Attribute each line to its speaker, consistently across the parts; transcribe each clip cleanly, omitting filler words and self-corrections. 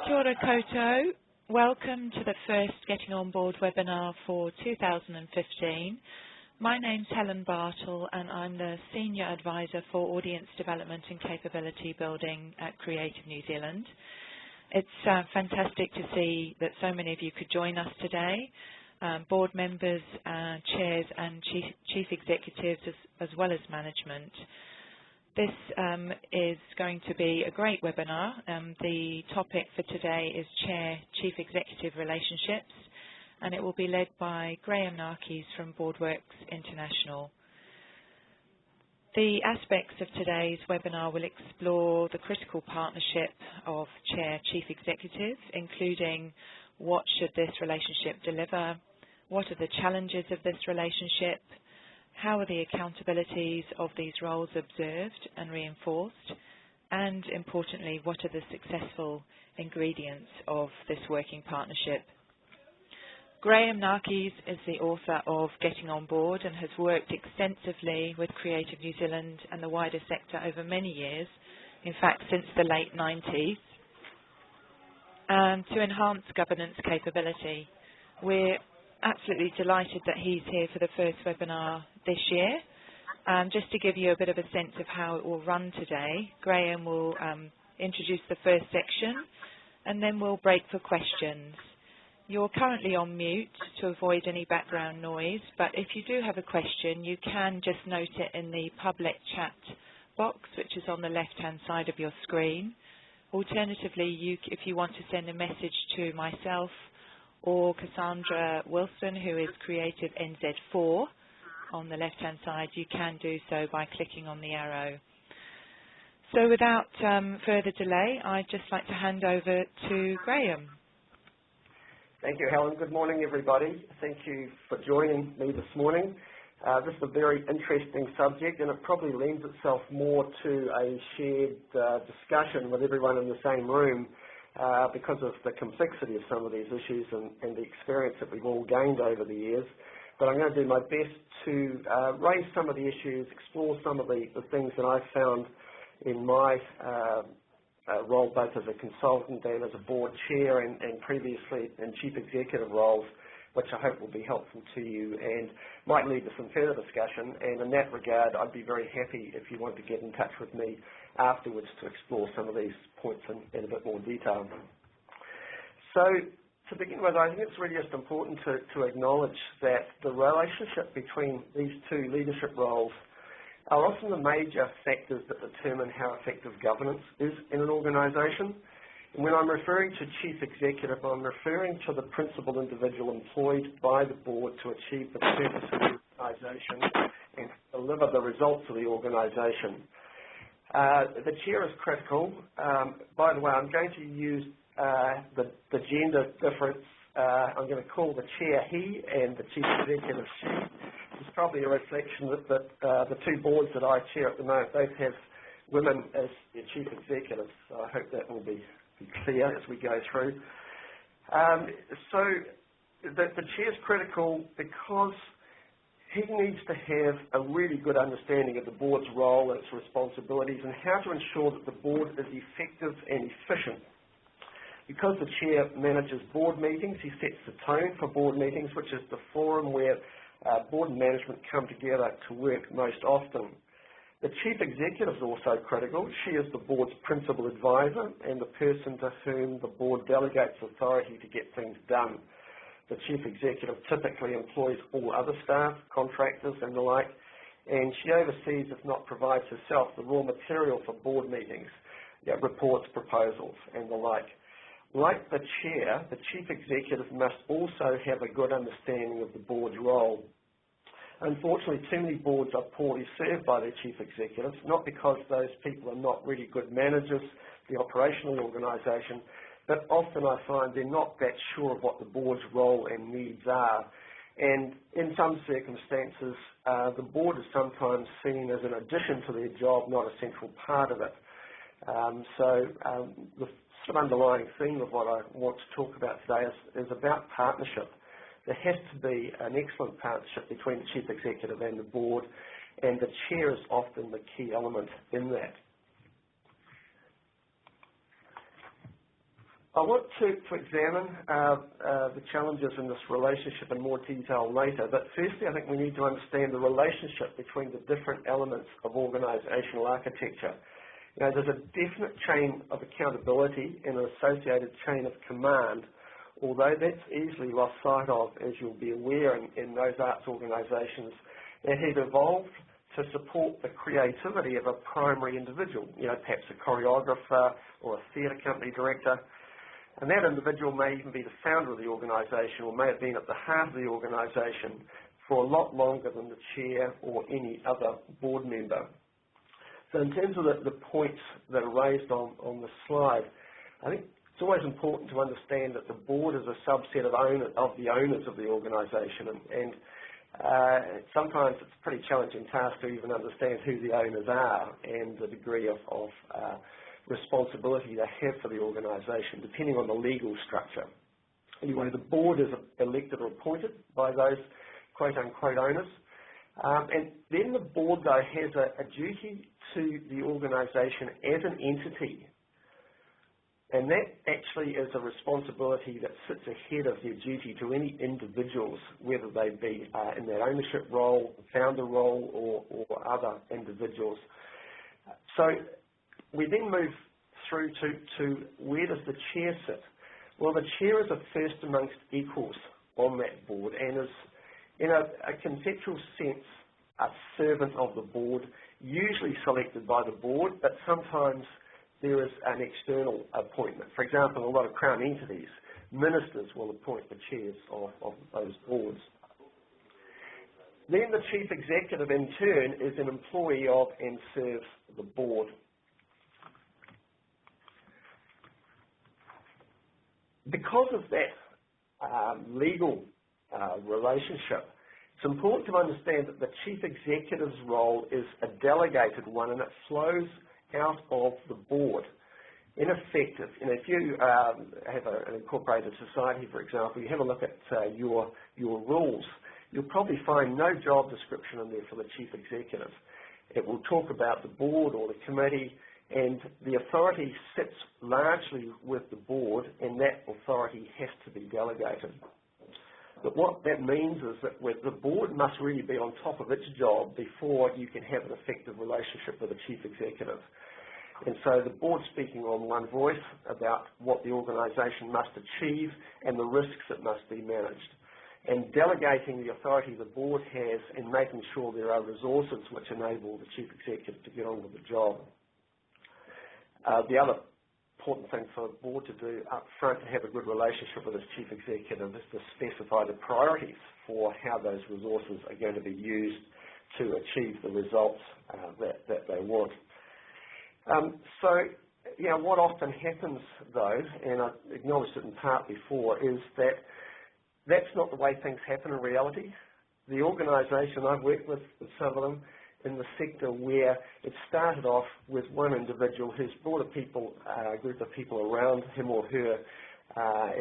Speaker 1: Kia ora koutou. Welcome to the first Getting On Board webinar for 2015. My name's Helen Bartle and I'm the Senior Advisor for Audience Development and Capability Building at Creative New Zealand. It's fantastic to see that so many of you could join us today, board members, chairs and chief executives as well as management. This is going to be a great webinar. The topic for today is Chair-Chief Executive Relationships, and it will be led by Graham Narkis from Boardworks International. The aspects of today's webinar will explore the critical partnership of Chair-Chief Executive, including what should this relationship deliver, what are the challenges of this relationship, how are the accountabilities of these roles observed and reinforced, and importantly, what are the successful ingredients of this working partnership? Graham Narkis is the author of Getting On Board and has worked extensively with Creative New Zealand and the wider sector over many years, in fact since the late 90s, to enhance governance capability. We're absolutely delighted that he's here for the first webinar this year. Just to give you a bit of a sense of how it will run today, Graham will introduce the first section and then we'll break for questions. You're currently on mute to avoid any background noise, but if you do have a question, you can just note it in the public chat box, which is on the left-hand side of your screen. Alternatively, if you want to send a message to myself or Cassandra Wilson, who is Creative NZ4 on the left-hand side, you can do so by clicking on the arrow. So without further delay, I'd just like to hand over to Graham.
Speaker 2: Thank you, Helen. Good morning, everybody. Thank you for joining me this morning. This is a very interesting subject, and it probably lends itself more to a shared discussion with everyone in the same room because of the complexity of some of these issues and the experience that we've all gained over the years. But I'm going to do my best to raise some of the issues, explore some of the things that I've found in my role both as a consultant and as a board chair and previously in chief executive roles, which I hope will be helpful to you and might lead to some further discussion. And in that regard, I'd be very happy if you want to get in touch with me afterwards to explore some of these points in a bit more detail. So to begin with, I think it's really just important to acknowledge that the relationship between these two leadership roles are often the major factors that determine how effective governance is in an organisation. And when I'm referring to chief executive, I'm referring to the principal individual employed by the board to achieve the purpose of the organisation and deliver the results of the organisation. The chair is critical. By the way, I'm going to use the gender difference. I'm going to call the chair he and the chief executive she. It's probably a reflection that the two boards that I chair at the moment both have women as their chief executives. So I hope that will be clear as we go through. So the chair is critical because he needs to have a really good understanding of the board's role and its responsibilities and how to ensure that the board is effective and efficient. Because the chair manages board meetings, he sets the tone for board meetings, which is the forum where board and management come together to work most often. The chief executive is also critical. She is the board's principal advisor and the person to whom the board delegates authority to get things done. The chief executive typically employs all other staff, contractors and the like, and she oversees, if not provides herself, the raw material for board meetings, reports, proposals and the like. Like the chair, the chief executive must also have a good understanding of the board's role. Unfortunately, too many boards are poorly served by their chief executives, not because those people are not really good managers, the operational organisation, but often I find they're not that sure of what the board's role and needs are. And in some circumstances, the board is sometimes seen as an addition to their job, not a central part of it. The sort of underlying theme of what I want to talk about today is about partnership. There has to be an excellent partnership between the chief executive and the board, and the chair is often the key element in that. I want to examine the challenges in this relationship in more detail later, but firstly I think we need to understand the relationship between the different elements of organisational architecture. You know, there's a definite chain of accountability and an associated chain of command, although that's easily lost sight of, as you'll be aware in those arts organisations that have evolved to support the creativity of a primary individual, you know, perhaps a choreographer or a theatre company director. And that individual may even be the founder of the organisation or may have been at the heart of the organisation for a lot longer than the chair or any other board member. So in terms of the points that are raised on the slide, I think it's always important to understand that the board is a subset of the owners of the organisation, and sometimes it's a pretty challenging task to even understand who the owners are and the degree of responsibility they have for the organisation, depending on the legal structure. Anyway, the board is elected or appointed by those quote-unquote owners. And then the board, though, has a duty to the organisation as an entity. And that actually is a responsibility that sits ahead of their duty to any individuals, whether they be in their ownership role, founder role, or other individuals. So we then move through to where does the chair sit? Well, the chair is a first amongst equals on that board and is, in a conceptual sense, a servant of the board, usually selected by the board, but sometimes there is an external appointment. For example, in a lot of Crown entities, ministers will appoint the chairs of those boards. Then the chief executive, in turn, is an employee of and serves the board. Because of that legal relationship, it's important to understand that the chief executive's role is a delegated one and it flows out of the board. In effect, if you have an incorporated society, for example, you have a look at your rules, you'll probably find no job description in there for the chief executive. It will talk about the board or the committee, and the authority sits largely with the board, and that authority has to be delegated. But what that means is that the board must really be on top of its job before you can have an effective relationship with the chief executive. And so the board's speaking on one voice about what the organisation must achieve and the risks that must be managed. And delegating the authority the board has and making sure there are resources which enable the chief executive to get on with the job. The other important thing for the board to do up front to have a good relationship with its chief executive is to specify the priorities for how those resources are going to be used to achieve the results that they want. So, you know, what often happens, though, and I acknowledged it in part before, is that that's not the way things happen in reality. The organisation, I've worked with some of them in the sector where it started off with one individual who's brought a group of people around him or her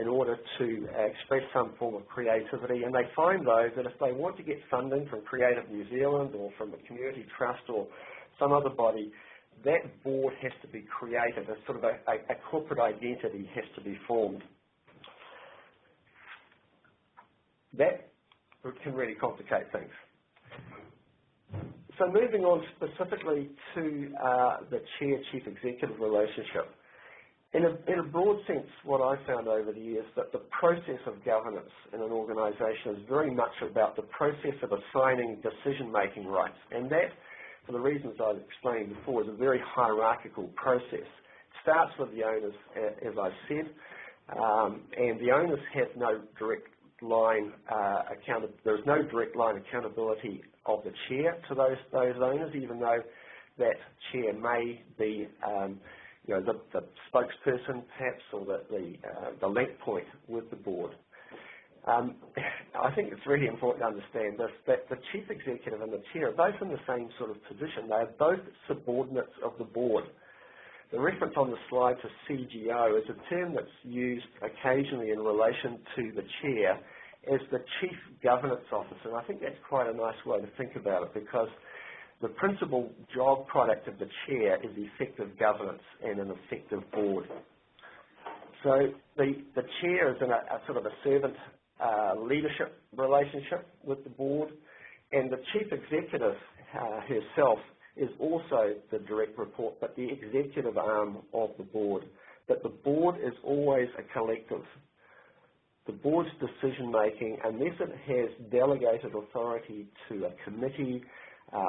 Speaker 2: in order to express some form of creativity. And they find, though, that if they want to get funding from Creative New Zealand or from a community trust or some other body, that board has to be created. A sort of a corporate identity has to be formed. That can really complicate things. So moving on specifically to the chair-chief executive relationship. In a broad sense, what I've found over the years that the process of governance in an organisation is very much about the process of assigning decision-making rights. And that, for the reasons I've explained before, is a very hierarchical process. It starts with the owners, as I said, and the owners have no direct line there is no direct line accountability of the chair to those owners, even though that chair may be the spokesperson perhaps, or the link point with the board. I think it's really important to understand this, that the chief executive and the chair are both in the same sort of position. They are both subordinates of the board. The reference on the slide to CGO is a term that's used occasionally in relation to the chair as the chief governance officer. And I think that's quite a nice way to think about it, because the principal job product of the chair is effective governance and an effective board. So the chair is in a sort of a servant leadership relationship with the board, and the chief executive herself is also the direct report, but the executive arm of the board. But the board is always a collective. The board's decision-making, unless it has delegated authority to a committee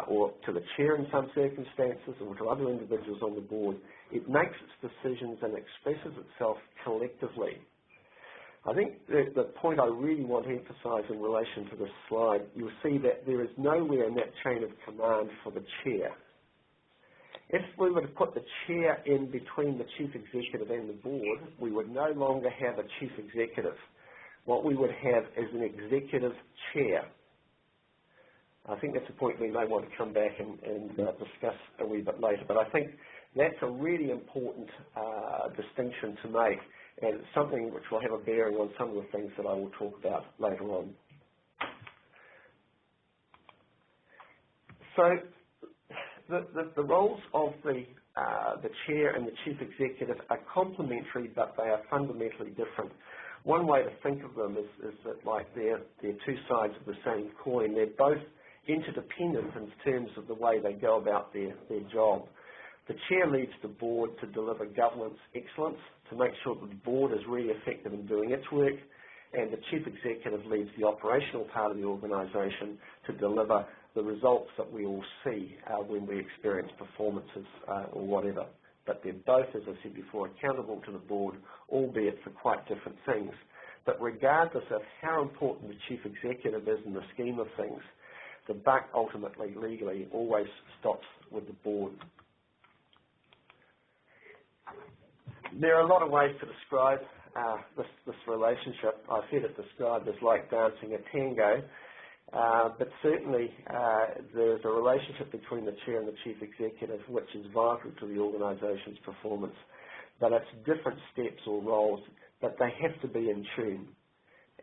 Speaker 2: or to the chair in some circumstances or to other individuals on the board, it makes its decisions and expresses itself collectively. I think the point I really want to emphasise in relation to this slide, you'll see that there is nowhere in that chain of command for the chair. If we were to put the chair in between the chief executive and the board, we would no longer have a chief executive. What we would have is an executive chair. I think that's a point we may want to come back and discuss a wee bit later, but I think that's a really important distinction to make, and it's something which will have a bearing on some of the things that I will talk about later on. So the roles of the chair and the chief executive are complementary, but they are fundamentally different. One way to think of them is that like they're two sides of the same coin. They're both interdependent in terms of the way they go about their job. The chair leads the board to deliver governance excellence, to make sure that the board is really effective in doing its work, and the chief executive leads the operational part of the organisation to deliver the results that we all see when we experience performances or whatever. But they're both, as I said before, accountable to the board, albeit for quite different things. But regardless of how important the chief executive is in the scheme of things, the buck ultimately, legally, always stops with the board. There are a lot of ways to describe this relationship. I've heard it described as like dancing a tango, but certainly there's a relationship between the chair and the chief executive which is vital to the organisation's performance. But it's different steps or roles, but they have to be in tune.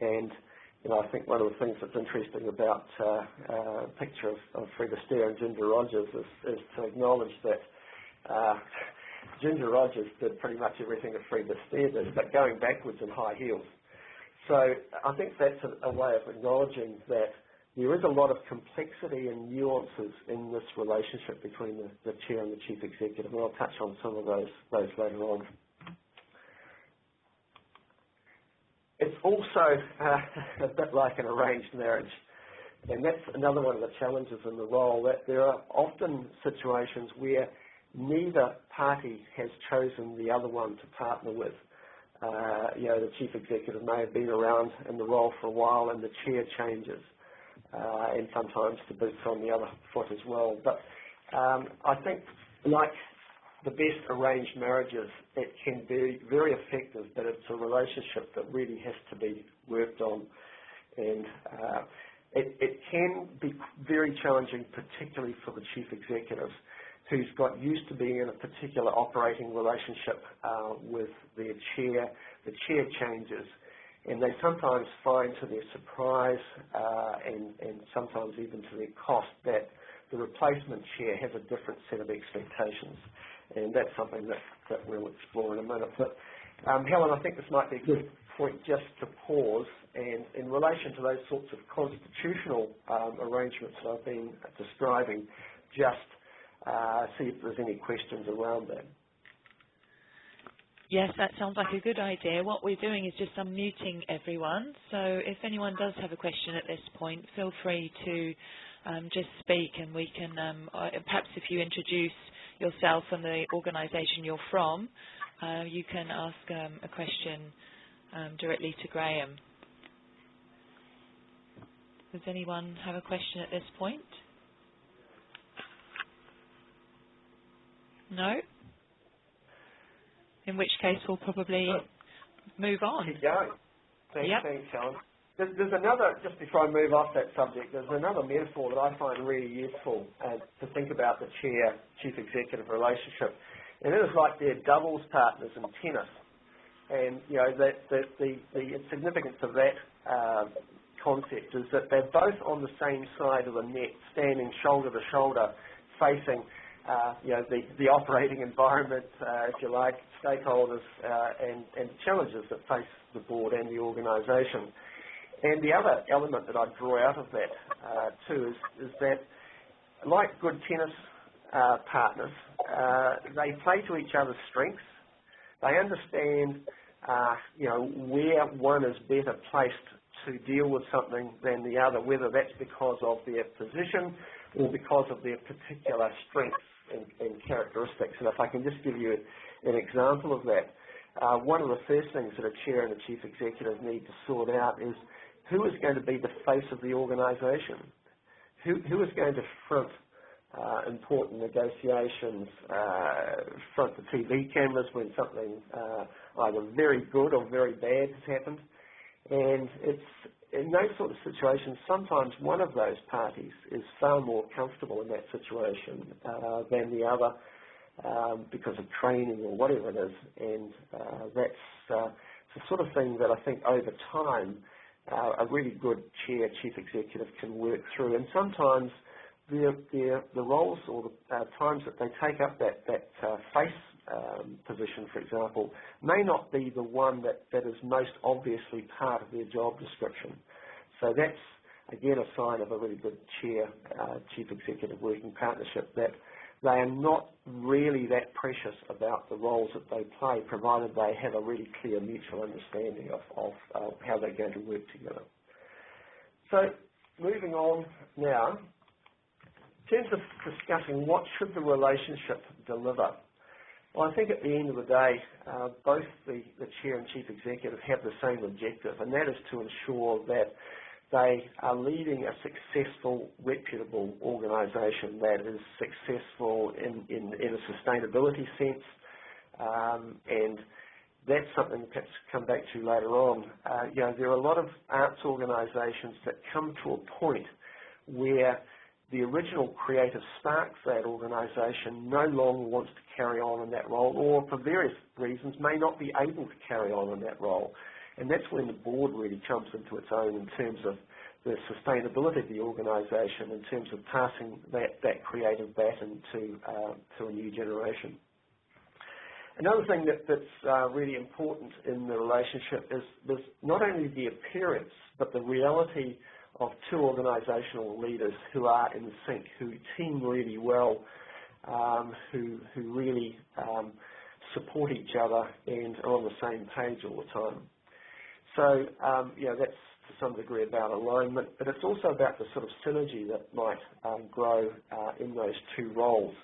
Speaker 2: And I think one of the things that's interesting about a picture of Fred Astaire and Ginger Rogers is to acknowledge that Ginger Rogers did pretty much everything that Fred Astaire did, but going backwards in high heels. So I think that's a way of acknowledging that there is a lot of complexity and nuances in this relationship between the chair and the chief executive, and I'll touch on some of those later on. It's also a bit like an arranged marriage, and that's another one of the challenges in the role, that there are often situations where neither party has chosen the other one to partner with. The chief executive may have been around in the role for a while and the chair changes, and sometimes the boot's on the other foot as well. But I think, like the best arranged marriages, it can be very effective, but it's a relationship that really has to be worked on. And it can be very challenging, particularly for the chief executive, who's got used to being in a particular operating relationship with their chair. The chair changes, and they sometimes find to their surprise and sometimes even to their cost that the replacement chair has a different set of expectations. And that's something that we'll explore in a minute. But Helen, I think this might be a good point just to pause, and in relation to those sorts of constitutional arrangements that I've been describing, just see if there's any questions around that.
Speaker 1: Yes, that sounds like a good idea. What we're doing is just unmuting everyone. So if anyone does have a question at this point, feel free to just speak, and we can, perhaps if you introduce yourself and the organisation you're from, you can ask a question directly to Graham. Does anyone have a question at this point? No? In which case we'll probably move on.
Speaker 2: Keep going. Thanks,
Speaker 1: yep.
Speaker 2: Thanks, Helen. There's another, just before I move off that subject, there's another metaphor that I find really useful to think about the chair-chief executive relationship. And it is like they're doubles partners in tennis. And, the significance of that concept is that they're both on the same side of the net, standing shoulder to shoulder, facing the operating environment, if you like, stakeholders and challenges that face the board and the organisation. And the other element that I draw out of that too is that, like good tennis partners, they play to each other's strengths. They understand, where one is better placed to deal with something than the other, whether that's because of their position or because of their particular strengths and characteristics. And if I can just give you an example of that, one of the first things that a chair and a chief executive need to sort out is who is going to be the face of the organisation? Who is going to front important negotiations, front the TV cameras when something either very good or very bad has happened? And it's in those sort of situations, sometimes one of those parties is far more comfortable in that situation than the other because of training or whatever it is. And that's the sort of thing that I think over time a really good chair, chief executive can work through. And sometimes the roles or the times that they take up that face position, for example, may not be the one that is most obviously part of their job description. So that's, again, a sign of a really good chair, chief executive working partnership, that they are not really that precious about the roles that they play, provided they have a really clear mutual understanding of how they're going to work together. So moving on now, in terms of discussing what should the relationship deliver, well, I think at the end of the day, both the chair and chief executive have the same objective, and that is to ensure that they are leading a successful, reputable organisation that is successful in a sustainability sense, and that's something perhaps come back to later on. There are a lot of arts organisations that come to a point where the original creative spark for that organisation no longer wants to carry on in that role, or for various reasons may not be able to carry on in that role. And that's when the board really comes into its own in terms of the sustainability of the organisation, in terms of passing that creative baton to a new generation. Another thing that's really important in the relationship is there's not only the appearance, but the reality of two organisational leaders who are in sync, who team really well, who really support each other and are on the same page all the time. So, that's to some degree about alignment, but it's also about the sort of synergy that might grow in those two roles.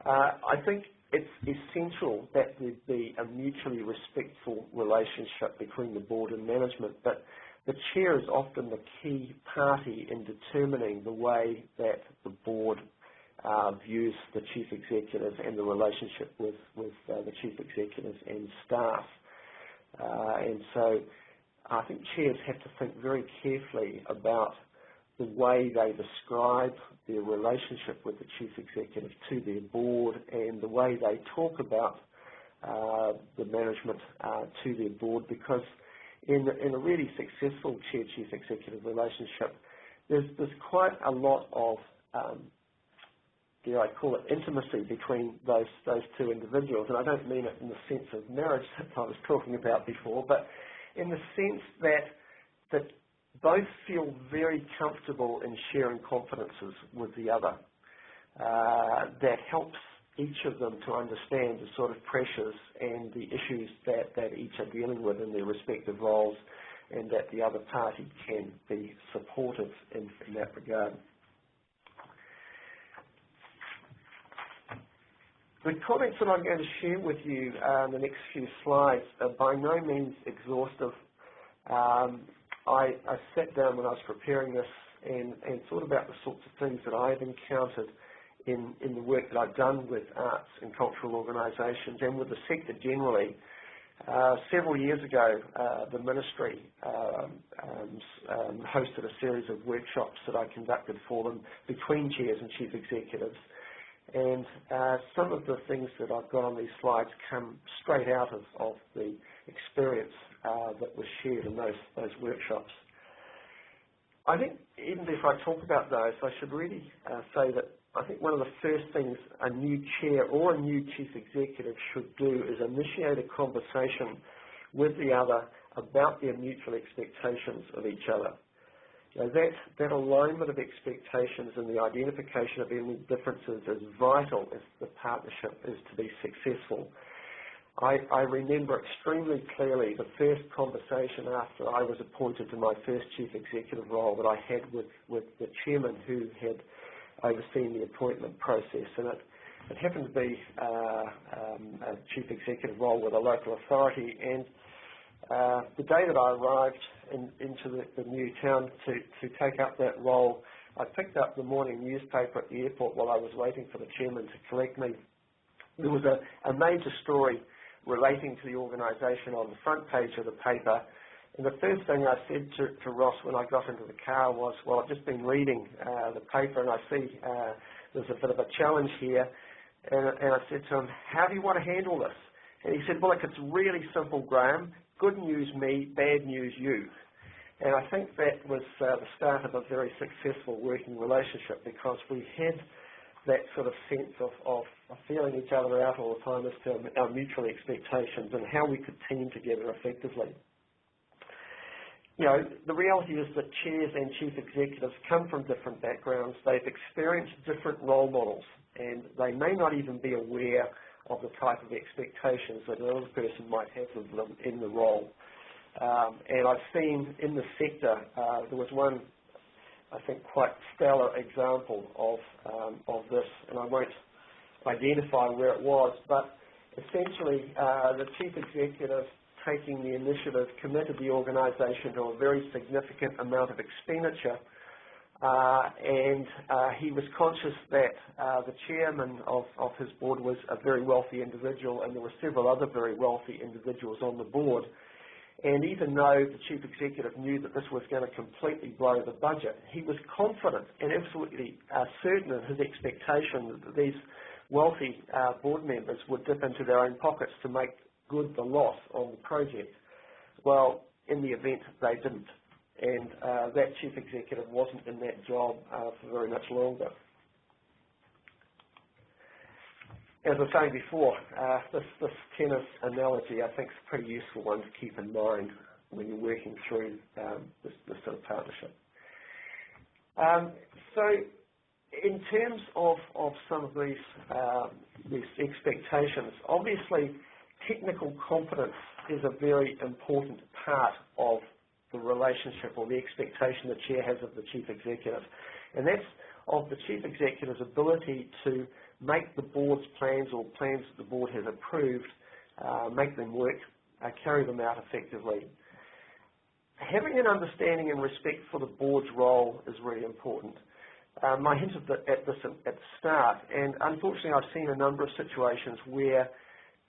Speaker 2: I think it's essential that there be a mutually respectful relationship between the board and management, but the chair is often the key party in determining the way that the board views the chief executive and the relationship with the chief executive and staff. And so I think chairs have to think very carefully about the way they describe their relationship with the chief executive to their board, and the way they talk about the management to their board, because in a really successful chair-chief executive relationship, there's quite a lot of, I call it intimacy between those two individuals. And I don't mean it in the sense of marriage that I was talking about before, but in the sense that both feel very comfortable in sharing confidences with the other. That helps each of them to understand the sort of pressures and the issues that each are dealing with in their respective roles, and that the other party can be supportive in that regard. The comments that I'm going to share with you in the next few slides are by no means exhaustive. I sat down when I was preparing this and thought about the sorts of things that I've encountered in the work that I've done with arts and cultural organisations and with the sector generally. Several years ago, the Ministry hosted a series of workshops that I conducted for them between chairs and chief executives. And some of the things that I've got on these slides come straight out of the experience that was shared in those workshops. I think even if I talk about those, I should really say that I think one of the first things a new chair or a new chief executive should do is initiate a conversation with the other about their mutual expectations of each other. You know, that alignment of expectations and the identification of any differences is vital if the partnership is to be successful. I remember extremely clearly the first conversation after I was appointed to my first chief executive role that I had with the chairman who had overseen the appointment process, and it happened to be a chief executive role with a local authority. And the day that I arrived into the new town to take up that role, I picked up the morning newspaper at the airport while I was waiting for the chairman to collect me. There was a major story relating to the organisation on the front page of the paper, and the first thing I said to Ross when I got into the car was, well, I've just been reading the paper and I see there's a bit of a challenge here, and I said to him, how do you want to handle this? And he said, well, look, it's really simple, Graham. Good news me, bad news you. And I think that was the start of a very successful working relationship, because we had that sort of sense of feeling each other out all the time as to our mutual expectations and how we could team together effectively. You know, the reality is that chairs and chief executives come from different backgrounds. They've experienced different role models, and they may not even be aware of the type of expectations that another person might have of them in the role. And I've seen in the sector, there was one, I think, quite stellar example of this, and I won't identify where it was, but essentially the chief executive, taking the initiative, committed the organisation to a very significant amount of expenditure, and he was conscious that the chairman of his board was a very wealthy individual, and there were several other very wealthy individuals on the board. And even though the chief executive knew that this was going to completely blow the budget, he was confident and absolutely certain of his expectation that these wealthy board members would dip into their own pockets to make good the loss on the project. Well, in the event, they didn't. And that chief executive wasn't in that job for very much longer. As I was saying before, this tennis analogy I think is a pretty useful one to keep in mind when you're working through this sort of partnership. So in terms of some of these expectations, obviously technical competence is a very important part of the relationship or the expectation the chair has of the chief executive. And that's of the chief executive's ability to make the board's plans or plans that the board has approved, make them work, carry them out effectively. Having an understanding and respect for the board's role is really important. I hinted at this at the start, and unfortunately I've seen a number of situations where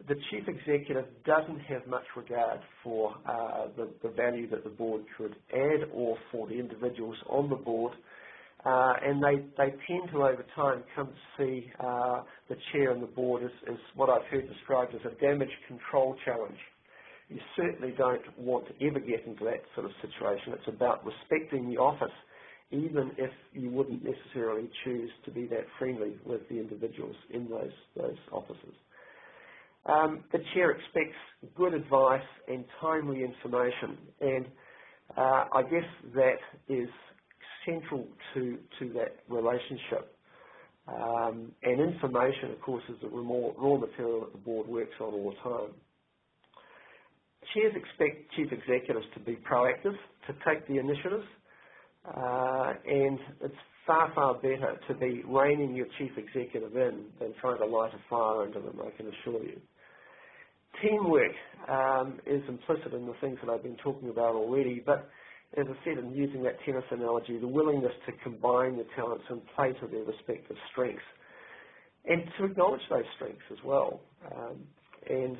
Speaker 2: the chief executive doesn't have much regard for the value that the board could add or for the individuals on the board, and they tend to over time come to see the chair and the board as what I've heard described as a damage control challenge. You certainly don't want to ever get into that sort of situation. It's about respecting the office, even if you wouldn't necessarily choose to be that friendly with the individuals in those offices. The chair expects good advice and timely information, and I guess that is central to that relationship. And information, of course, is the raw material that the board works on all the time. Chairs expect chief executives to be proactive, to take the initiative, and it's far, far better to be reining your chief executive in than trying to light a fire under them, I can assure you. Teamwork is implicit in the things that I've been talking about already, but as I said, in using that tennis analogy, the willingness to combine the talents and play to their respective strengths, and to acknowledge those strengths as well. And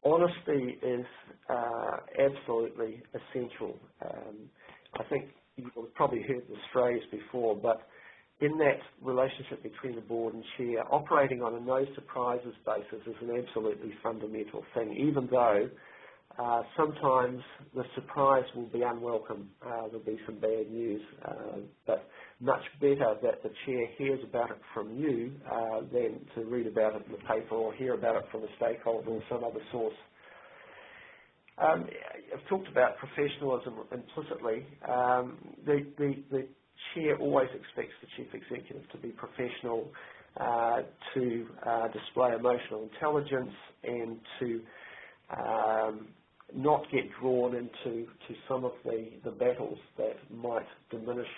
Speaker 2: honesty is absolutely essential. I think you've probably heard this phrase before, but in that relationship between the board and chair, operating on a no surprises basis is an absolutely fundamental thing, even though sometimes the surprise will be unwelcome. There'll be some bad news, but much better that the chair hears about it from you than to read about it in the paper or hear about it from a stakeholder or some other source. I've talked about professionalism implicitly. The chair always expects the chief executive to be professional, to display emotional intelligence, and to not get drawn into some of the battles that might diminish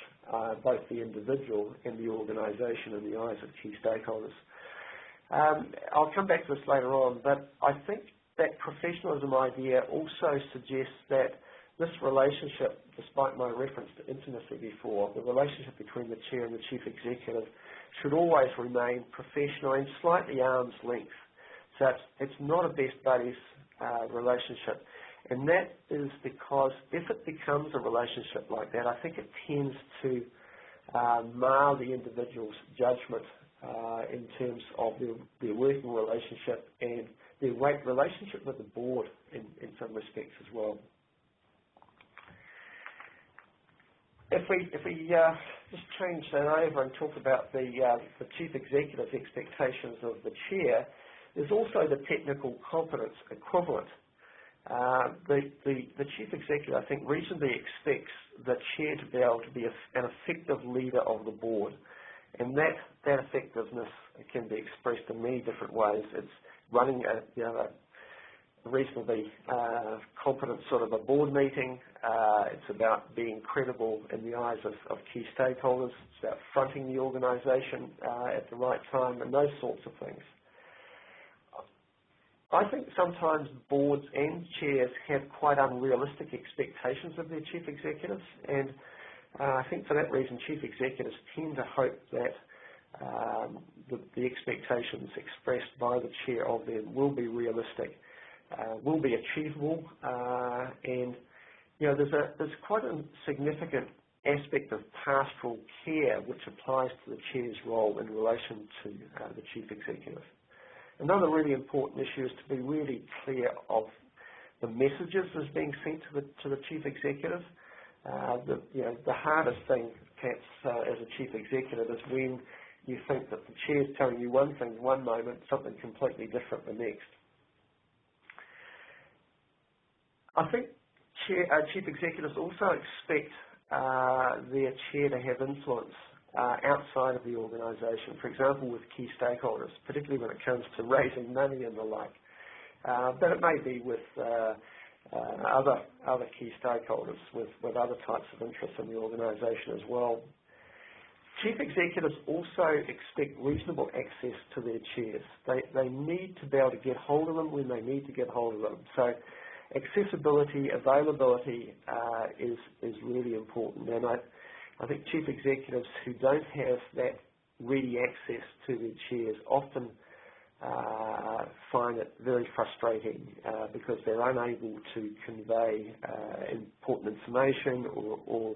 Speaker 2: both the individual and the organisation in the eyes of key stakeholders. I'll come back to this later on, but I think that professionalism idea also suggests that this relationship, despite my reference to intimacy before, the relationship between the chair and the chief executive should always remain professional and slightly arm's length. So it's not a best buddies relationship. And that is because if it becomes a relationship like that, I think it tends to mar the individual's judgment in terms of their working relationship and their relationship with the board in some respects as well. If we just change that over and talk about the chief executive's expectations of the chair, there's also the technical competence equivalent. The chief executive, I think, reasonably expects the chair to be able to be an effective leader of the board. And that effectiveness can be expressed in many different ways. It's running a reasonably competent sort of a board meeting. It's about being credible in the eyes of key stakeholders. It's about fronting the organisation at the right time and those sorts of things. I think sometimes boards and chairs have quite unrealistic expectations of their chief executives, and I think for that reason chief executives tend to hope that the expectations expressed by the chair of them will be realistic, will be achievable, and there's quite a significant aspect of pastoral care which applies to the chair's role in relation to the chief executive. Another really important issue is to be really clear of the messages that's being sent to the chief executive. The hardest thing, perhaps, as a chief executive is when you think that the chair's telling you one thing one moment, something completely different the next. I think chief executives also expect their chair to have influence outside of the organisation, for example, with key stakeholders, particularly when it comes to raising money and the like. But it may be with other key stakeholders, with other types of interests in the organisation as well. Chief executives also expect reasonable access to their chairs. They need to be able to get hold of them when they need to get hold of them. So accessibility, availability is really important. And I think chief executives who don't have that ready access to their chairs often find it very frustrating because they're unable to convey important information or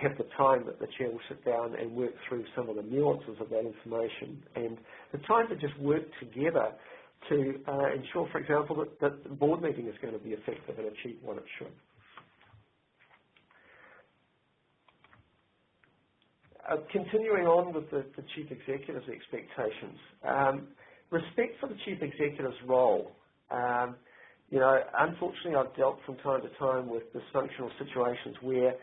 Speaker 2: have the time that the chair will sit down and work through some of the nuances of that information, and the time to just work together to ensure, for example, that the board meeting is going to be effective and achieve what it should. Continuing on with the chief executive's expectations, respect for the chief executive's role. Unfortunately, I've dealt from time to time with dysfunctional situations where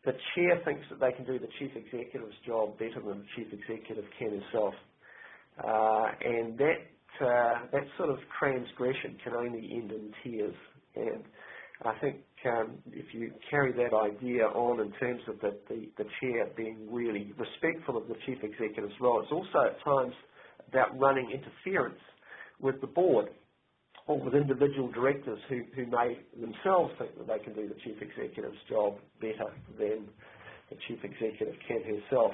Speaker 2: the chair thinks that they can do the chief executive's job better than the chief executive can himself, and that sort of transgression can only end in tears. And I think if you carry that idea on in terms of the chair being really respectful of the chief executive's role, it's also at times about running interference with the board or with individual directors who may themselves think that they can do the chief executive's job better than the chief executive can herself.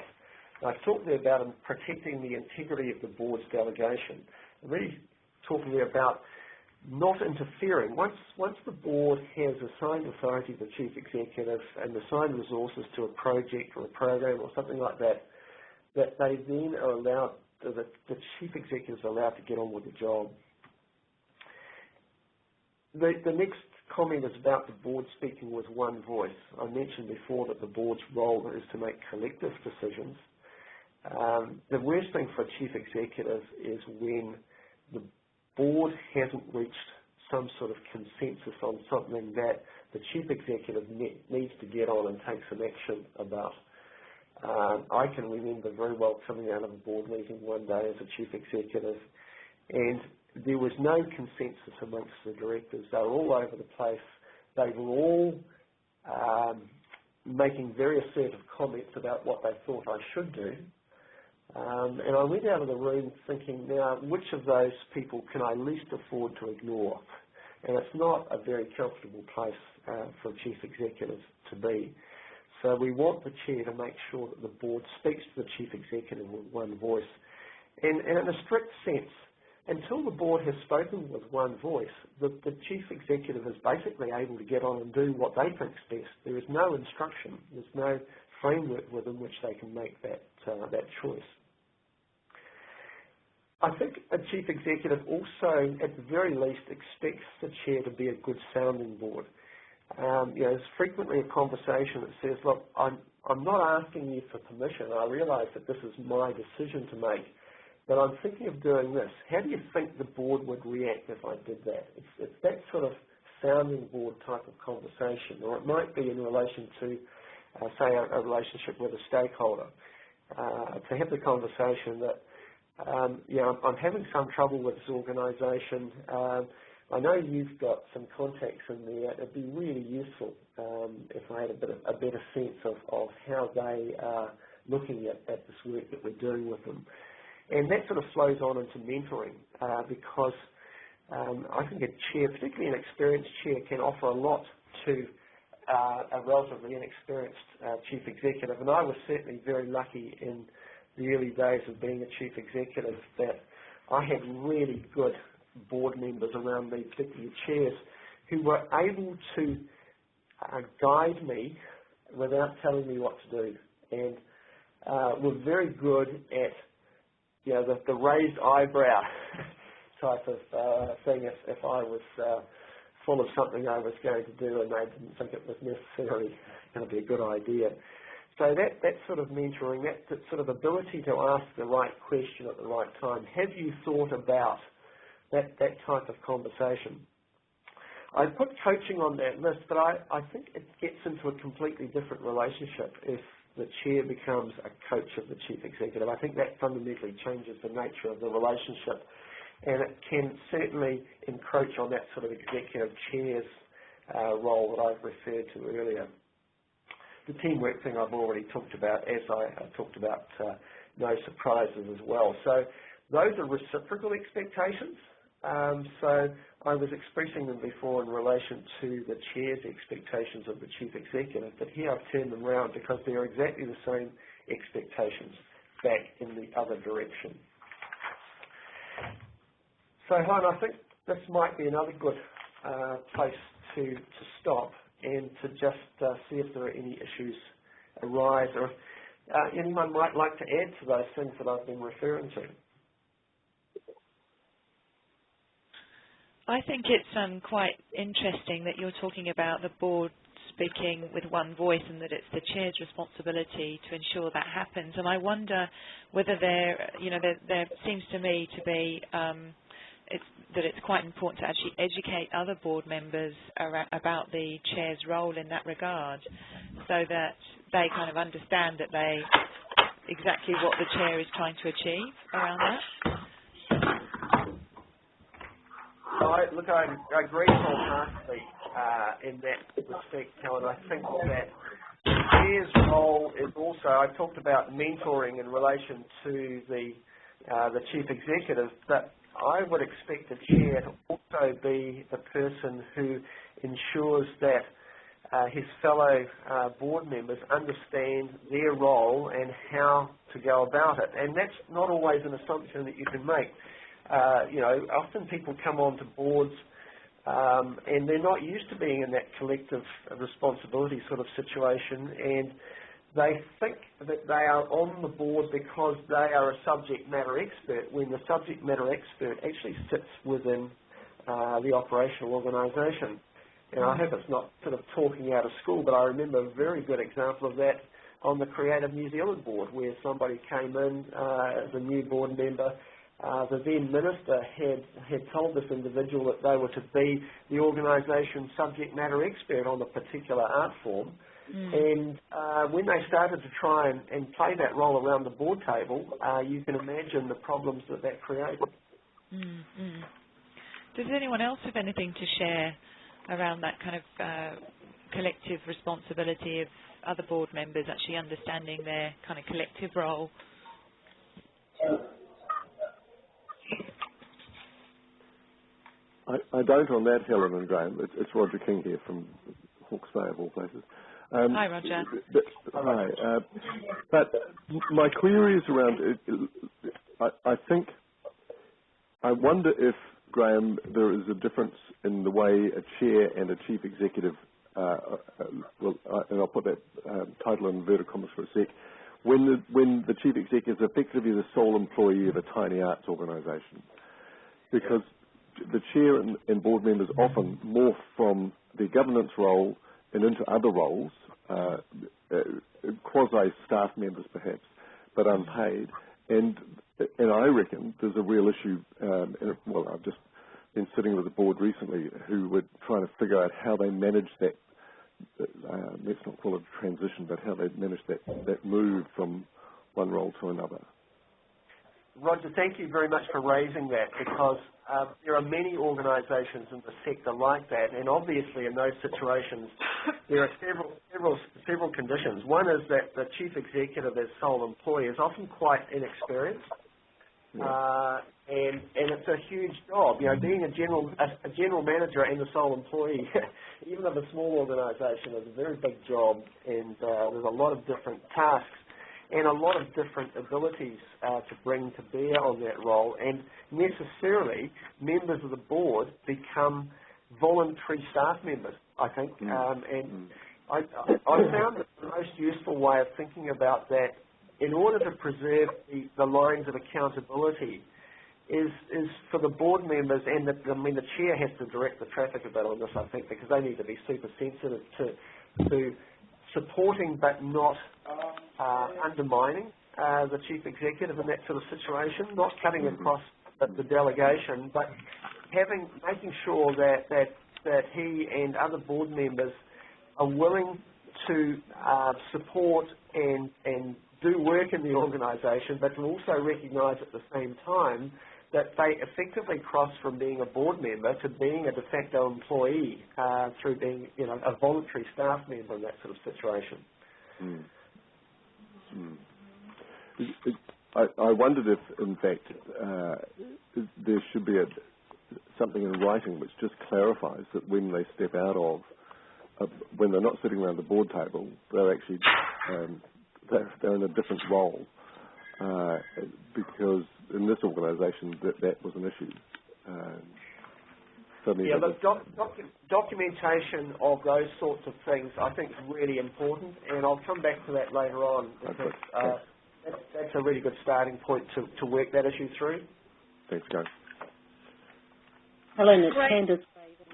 Speaker 2: And I've talked there about protecting the integrity of the board's delegation. I'm really talking there about not interfering. Once the board has assigned authority to the chief executive and assigned resources to a project or a program or something like that, that they then are allowed, the chief executive is allowed to get on with the job. The next comment is about the board speaking with one voice. I mentioned before that the board's role is to make collective decisions. The worst thing for a chief executive is when the board hasn't reached some sort of consensus on something that the chief executive needs to get on and take some action about. I can remember very well coming out of a board meeting one day as a chief executive, and there was no consensus amongst the directors. They were all over the place. They were all making very assertive comments about what they thought I should do. And I went out of the room thinking, now, which of those people can I least afford to ignore? And it's not a very comfortable place for a chief executive to be. So we want the chair to make sure that the board speaks to the chief executive with one voice. And in a strict sense, until the board has spoken with one voice, the chief executive is basically able to get on and do what they think is best. There is no instruction. There's no framework within which they can make that choice. I think a chief executive also, at the very least, expects the chair to be a good sounding board. There's frequently a conversation that says, look, I'm not asking you for permission. I realise that this is my decision to make, but I'm thinking of doing this. How do you think the board would react if I did that? It's that sort of sounding board type of conversation, or it might be in relation to, say, a relationship with a stakeholder, to have the conversation that, I'm having some trouble with this organisation. I know you've got some contacts in there. It'd be really useful if I had a better sense of how they are looking at this work that we're doing with them. And that sort of flows on into mentoring because I think a chair, particularly an experienced chair, can offer a lot to a relatively inexperienced chief executive. And I was certainly very lucky in the early days of being a chief executive that I had really good board members around me, particularly chairs, who were able to guide me without telling me what to do, and were very good at the raised eyebrow type of thing if I was full of something I was going to do and they didn't think it was necessarily going to be a good idea. So that sort of mentoring, that sort of ability to ask the right question at the right time. Have you thought about that type of conversation? I put coaching on that list, but I think it gets into a completely different relationship if the chair becomes a coach of the chief executive. I think that fundamentally changes the nature of the relationship, and it can certainly encroach on that sort of executive chair's role that I've referred to earlier. The teamwork thing I've already talked about, as I talked about no surprises as well. So those are reciprocal expectations. So I was expressing them before in relation to the chair's expectations of the chief executive, but here I've turned them around because they're exactly the same expectations back in the other direction. So Helen, I think this might be another good place to stop and to just see if there are any issues arise, or if anyone might like to add to those things that I've been referring to.
Speaker 1: I think it's quite interesting that you're talking about the board speaking with one voice and that it's the chair's responsibility to ensure that happens. And I wonder whether there seems to me to be that it's quite important to actually educate other board members about the chair's role in that regard, so that they kind of understand that exactly what the chair is trying to achieve around that.
Speaker 2: I agree wholeheartedly in that respect, Helen. I think that the chair's role is also, I talked about mentoring in relation to the chief executive, but I would expect the chair to also be the person who ensures that his fellow board members understand their role and how to go about it. And that's not always an assumption that you can make. Often people come onto boards and they're not used to being in that collective responsibility sort of situation, and they think that they are on the board because they are a subject matter expert, when the subject matter expert actually sits within the operational organisation. And I hope it's not sort of talking out of school, but I remember a very good example of that on the Creative New Zealand board, where somebody came in as a new board member. The then minister had told this individual that they were to be the organisation's subject matter expert on a particular art form. And when they started to try and play that role around the board table, you can imagine the problems that created.
Speaker 1: Does anyone else have anything to share around that kind of collective responsibility of other board members actually understanding their kind of collective role?
Speaker 3: I don't on that, Helen and Graham. It's Roger King here from Hawke's Bay, of all places.
Speaker 1: Hi, Roger.
Speaker 3: Hi. But my query is around, I wonder if, Graham, there is a difference in the way a chair and a chief executive, and I'll put that title in inverted commas for a sec, when the chief executive is effectively the sole employee of a tiny arts organisation. Because the chair and board members often morph from their governance role and into other roles, quasi-staff members perhaps, but unpaid. And I reckon there's a real issue, I've just been sitting with the board recently who were trying to figure out how they manage that, let's not call it a transition, but how they manage that move from one role to another.
Speaker 2: Roger, thank you very much for raising that, because there are many organisations in the sector like that, and obviously in those situations there are several conditions. One is that the chief executive as sole employee is often quite inexperienced, and it's a huge job. You know, being a general manager and a sole employee, even of a small organisation, is a very big job, and there's a lot of different tasks and a lot of different abilities to bring to bear on that role, and necessarily members of the board become voluntary staff members, I think. And I found that the most useful way of thinking about that, in order to preserve the lines of accountability, is for the board members, and the chair has to direct the traffic a bit on this, I think, because they need to be super sensitive to supporting but not undermining the chief executive in that sort of situation, not cutting across the delegation, but making sure that he and other board members are willing to support and do work in the organisation, but to also recognise at the same time that they effectively cross from being a board member to being a de facto employee through being, a voluntary staff member in that sort of situation.
Speaker 3: I wondered if, in fact, there should be something in writing which just clarifies that when they step out of, when they're not sitting around the board table, they're actually they're in a different role, because in this organisation that was an issue. Documentation
Speaker 2: of those sorts of things I think is really important, and I'll come back to that later on, because that's a really good starting point to work that issue through.
Speaker 3: Thanks, guys.
Speaker 4: Helen, it's Candice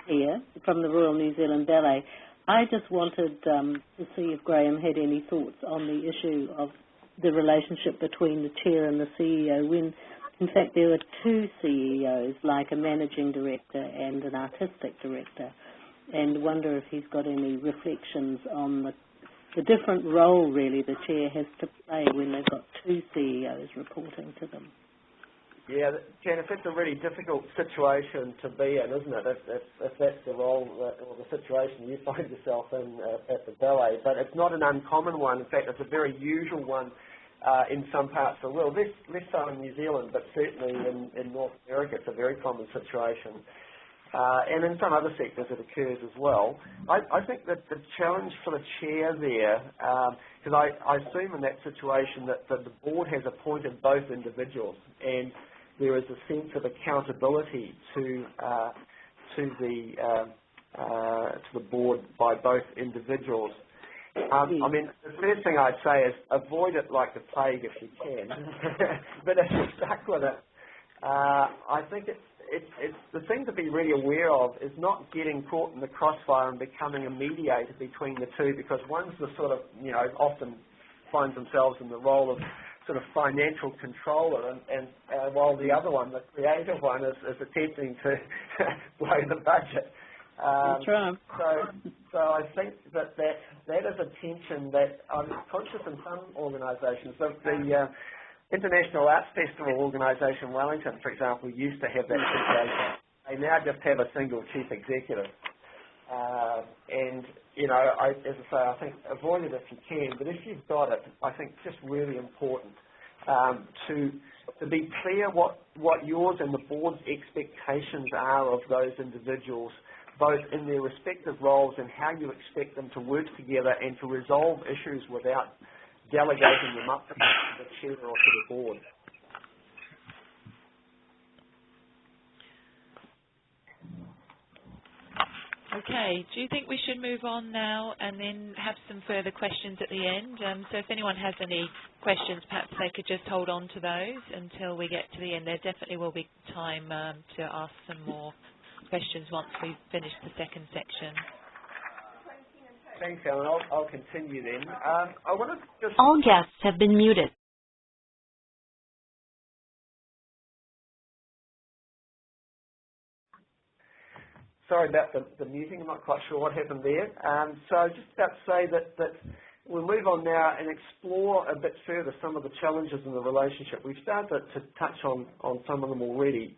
Speaker 4: here from the Royal New Zealand Ballet. I just wanted to see if Graham had any thoughts on the issue of the relationship between the chair and the CEO, when in fact there are two CEOs, like a managing director and an artistic director, and wonder if he's got any reflections on the different role really the chair has to play when they've got two CEOs reporting to them.
Speaker 2: Yeah, Janice, that's a really difficult situation to be in, isn't it? If that's the role or the situation you find yourself in at the ballet. But it's not an uncommon one. In fact, it's a very usual one in some parts of the world. Less so in New Zealand, but certainly in North America, it's a very common situation. And in some other sectors it occurs as well. I think that the challenge for the chair there, because I assume in that situation that the board has appointed both individuals, and there is a sense of accountability to the board by both individuals. I mean, the first thing I'd say is avoid it like the plague if you can. But if you're stuck with it, I think it's the thing to be really aware of is not getting caught in the crossfire and becoming a mediator between the two, because one's the sort of, often finds themselves in the role of sort of financial controller, and while the other one, the creative one, is attempting to blow the budget.
Speaker 4: That's right.
Speaker 2: So I think that is a tension that I'm conscious in some organisations. The International Arts Festival organisation, Wellington, for example, used to have that situation. They now just have a single chief executive. And, as I say, I think avoid it if you can, but if you've got it, I think it's just really important to be clear what yours and the board's expectations are of those individuals, both in their respective roles and how you expect them to work together and to resolve issues without delegating them up to the chair or to the board.
Speaker 1: Okay, do you think we should move on now and then have some further questions at the end? So if anyone has any questions, perhaps they could just hold on to those until we get to the end. There definitely will be time to ask some more questions once we've finished the second section.
Speaker 2: Thanks, Helen. I'll continue then. I want to just...
Speaker 5: All guests have been muted.
Speaker 2: Sorry about the muting. I'm not quite sure what happened there. So I was just about to say that we'll move on now and explore a bit further some of the challenges in the relationship. We've started to touch on some of them already.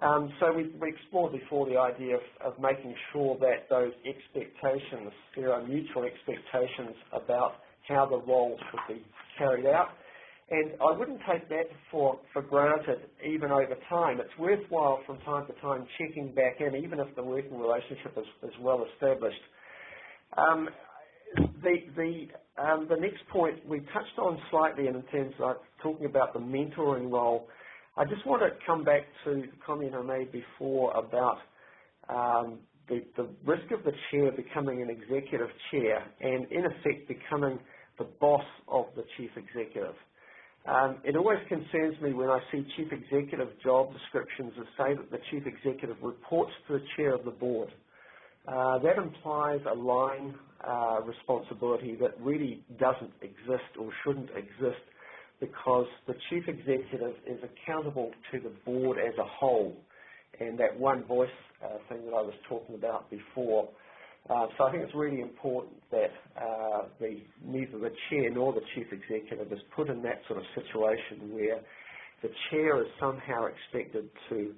Speaker 2: So we explored before the idea of making sure that those expectations, there are mutual expectations about how the role should be carried out. And I wouldn't take that for granted even over time. It's worthwhile from time to time checking back in, even if the working relationship is well established. The next point we touched on slightly in terms of talking about the mentoring role. I just want to come back to the comment I made before about the risk of the chair becoming an executive chair and in effect becoming the boss of the chief executive. It always concerns me when I see chief executive job descriptions that say that the chief executive reports to the chair of the board. That implies a line responsibility that really doesn't exist or shouldn't exist, because the chief executive is accountable to the board as a whole, and that one voice thing that I was talking about before. So I think it's really important that neither the chair nor the chief executive is put in that sort of situation where the chair is somehow expected to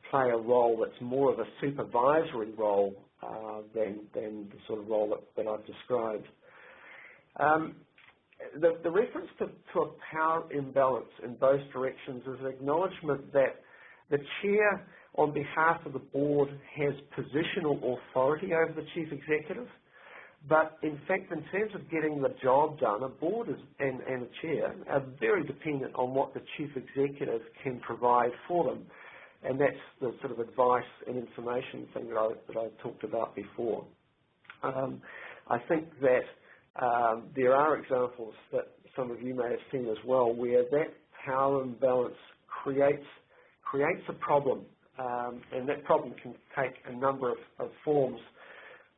Speaker 2: play a role that's more of a supervisory role than the sort of role that I've described. The reference to a power imbalance in both directions is an acknowledgement that the chair, on behalf of the board, has positional authority over the chief executive, but in fact, in terms of getting the job done, a board and a chair are very dependent on what the chief executive can provide for them, and that's the sort of advice and information thing that I talked about before. I think that there are examples that some of you may have seen as well where that power imbalance creates a problem, and that problem can take a number of forms.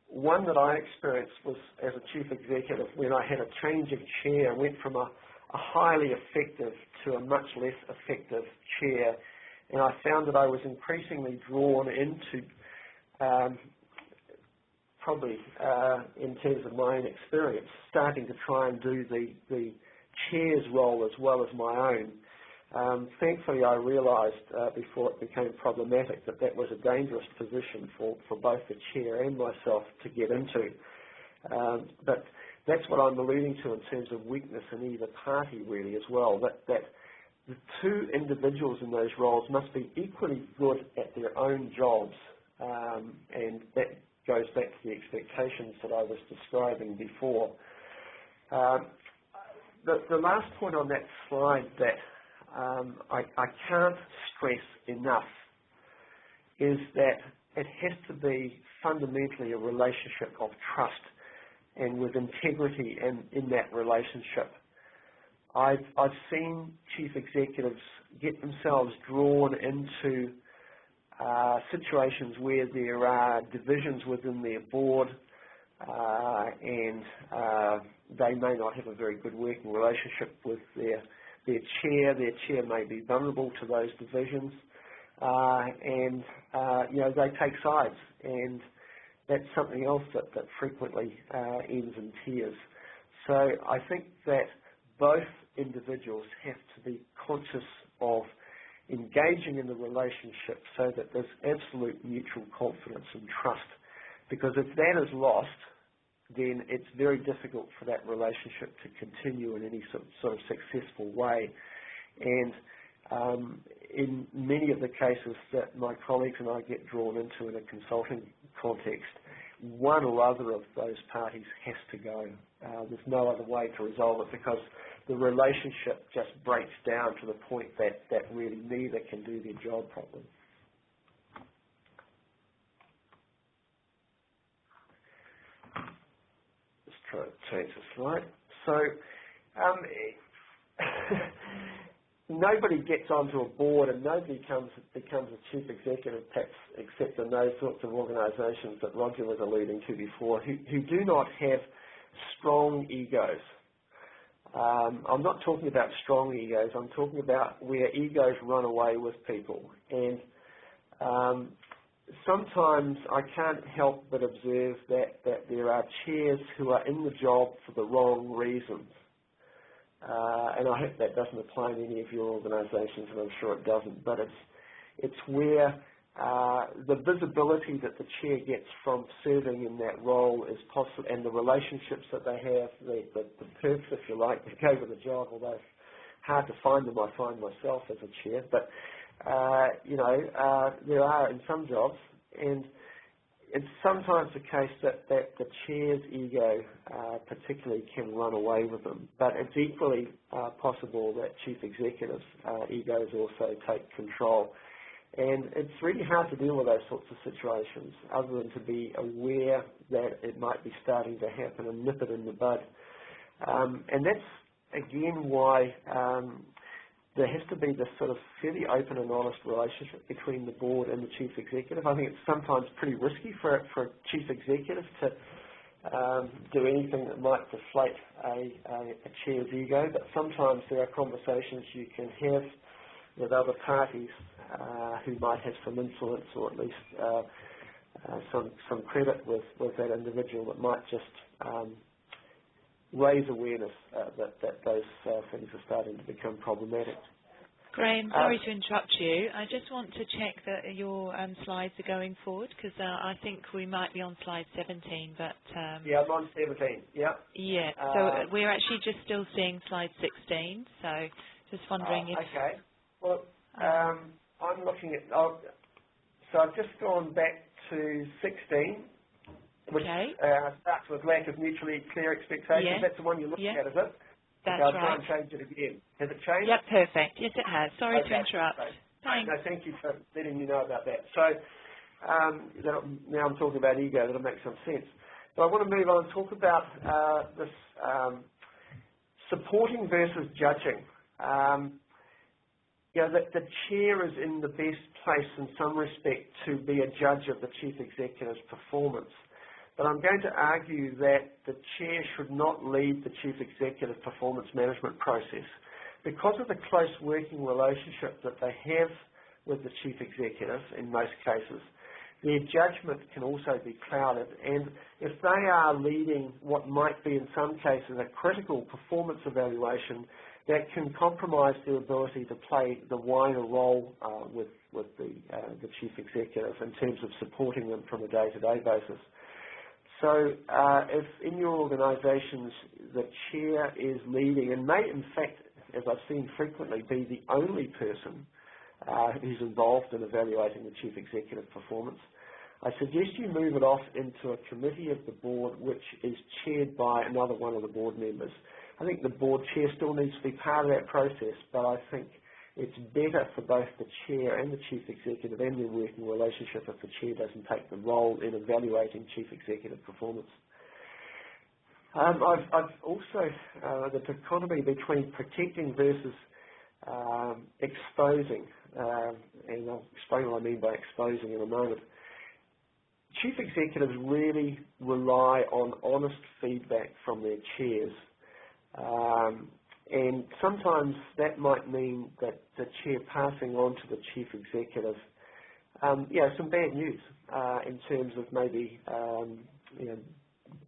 Speaker 2: One that I experienced was as a chief executive when I had a change of chair. I went from a highly effective to a much less effective chair, and I found that I was increasingly drawn into probably in terms of my own experience, starting to try and do the chair's role as well as my own. Thankfully, I realised before it became problematic that was a dangerous position for both the chair and myself to get into. But that's what I'm alluding to in terms of weakness in either party, really, as well, that the two individuals in those roles must be equally good at their own jobs, and that goes back to the expectations that I was describing before. The last point on that slide that I can't stress enough is that it has to be fundamentally a relationship of trust and with integrity in that relationship. I've seen chief executives get themselves drawn into situations where there are divisions within their board and they may not have a very good working relationship with their chair. Their chair may be vulnerable to those divisions, and they take sides, and that's something else that frequently ends in tears. So I think that both individuals have to be conscious of engaging in the relationship so that there's absolute mutual confidence and trust, because if that is lost, then it's very difficult for that relationship to continue in any sort of successful way. And in many of the cases that my colleagues and I get drawn into in a consulting context, one or other of those parties has to go. There's no other way to resolve it, because the relationship just breaks down to the point that really neither can do their job properly. Let's try to change the slide. So nobody gets onto a board and nobody becomes a chief executive, perhaps, except in those sorts of organisations that Roger was alluding to before, who do not have strong egos. I'm not talking about strong egos. I'm talking about where egos run away with people. And sometimes I can't help but observe that there are chairs who are in the job for the wrong reasons. And I hope that doesn't apply in any of your organisations, and I'm sure it doesn't. But it's where the visibility that the chair gets from serving in that role is possible, and the relationships that they have, the perks, if you like, that go with the job, although it's hard to find them, I find myself as a chair. But, there are in some jobs, and it's sometimes the case that the chair's ego particularly can run away with them. But it's equally possible that chief executives' egos also take control. And it's really hard to deal with those sorts of situations other than to be aware that it might be starting to happen and nip it in the bud. And that's, again, why there has to be this sort of fairly open and honest relationship between the board and the chief executive. I think it's sometimes pretty risky for a chief executive to do anything that might deflate a chair's ego, but sometimes there are conversations you can have with other parties who might have some influence, or at least some credit with that individual, that might just raise awareness that those things are starting to become problematic.
Speaker 1: Graham, sorry to interrupt you. I just want to check that your slides are going forward, because I think we might be on slide 17. But
Speaker 2: yeah, I'm on 17. Yeah.
Speaker 1: Yeah. So we're actually just still seeing slide 16. So just wondering if.
Speaker 2: Okay. Well, I'm looking at. So I've just gone back to 16. Which starts with lack of mutually clear expectations.
Speaker 1: Yeah.
Speaker 2: That's the one you're looking at, is it?
Speaker 1: That's
Speaker 2: I'll
Speaker 1: right.
Speaker 2: try and change it again. Has it changed?
Speaker 1: Yep, perfect. Yes, it has. Sorry to interrupt.
Speaker 2: Great.
Speaker 1: Thanks.
Speaker 2: No, thank you for letting me know about that. So now I'm talking about ego. That'll make some sense. But I want to move on and talk about this supporting versus judging. The chair is in the best place in some respect to be a judge of the chief executive's performance. But I'm going to argue that the chair should not lead the chief executive performance management process. Because of the close working relationship that they have with the chief executive in most cases, their judgment can also be clouded. And if they are leading what might be in some cases a critical performance evaluation, that can compromise their ability to play the wider role with the chief executive in terms of supporting them from a day-to-day basis. So if in your organisations the chair is leading, and may in fact, as I've seen frequently, be the only person who's involved in evaluating the chief executive performance, I suggest you move it off into a committee of the board which is chaired by another one of the board members. I think the board chair still needs to be part of that process, but I think it's better for both the chair and the chief executive and their working relationship if the chair doesn't take the role in evaluating chief executive performance. I've also, the dichotomy between protecting versus exposing and I'll explain what I mean by exposing in a moment. Chief executives really rely on honest feedback from their chairs. And sometimes that might mean that the chair passing on to the chief executive some bad news in terms of maybe